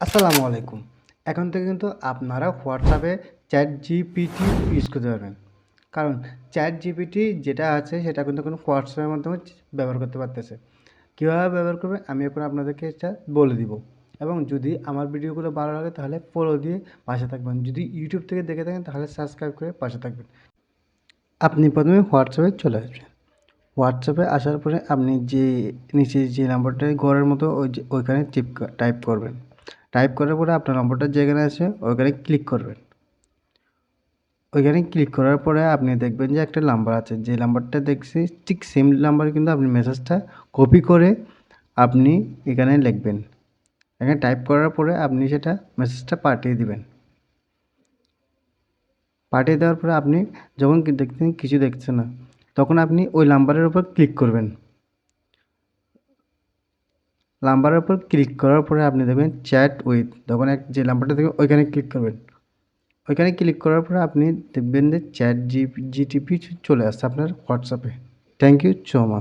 আসসালামু আলাইকুম। এখন থেকে কিন্তু আপনারা হোয়াটসঅ্যাপে চ্যাট জিপিটি ইউজ করতে পারবেন। কারণ চ্যাট জিপিটি যেটা আছে সেটা কিন্তু কোনো হোয়াটসঅ্যাপের মাধ্যমে ব্যবহার করতে পারতেছে। কীভাবে ব্যবহার করবে আমি এখন আপনাদেরকে এটা বলে দিব। এবং যদি আমার ভিডিওগুলো ভালো লাগে তাহলে ফলো দিয়ে পাশে থাকবেন। যদি ইউটিউব থেকে দেখে থাকেন তাহলে সাবস্ক্রাইব করে পাশে থাকবেন। আপনি প্রথমে হোয়াটসঅ্যাপে চলে আসবেন। হোয়াটসঅ্যাপে আসার পরে আপনি যে নিচে যে নাম্বারটা ঘরের মতো ওইখানে টাইপ করবেন। টাইপ করার পরে আপনার নম্বরটা যেখানে আছে ওইখানে ক্লিক করবেন। ওইখানে ক্লিক করার পরে আপনি দেখবেন যে একটা নাম্বার আছে, যে নাম্বারটা দেখছি ঠিক সেম নাম্বারে কিন্তু আপনি মেসেজটা কপি করে আপনি এখানে লিখবেন। এখানে টাইপ করার পরে আপনি সেটা মেসেজটা পাঠিয়ে দিবেন। পাঠিয়ে দেওয়ার পরে আপনি যখন দেখছেন কিছু দেখছেন না, তখন আপনি ওই নাম্বারের উপর ক্লিক করবেন। নাম্বারের উপর ক্লিক করার পরে আপনি দেখবেন চ্যাট উইথ, তখন যে নাম্বারটা দেখবেন ওইখানে ক্লিক করবেন। ওইখানে ক্লিক করার পরে আপনি দেখবেন যে চ্যাট জিটিপি চলে আসছে আপনার হোয়াটসঅ্যাপে। Thank you so much.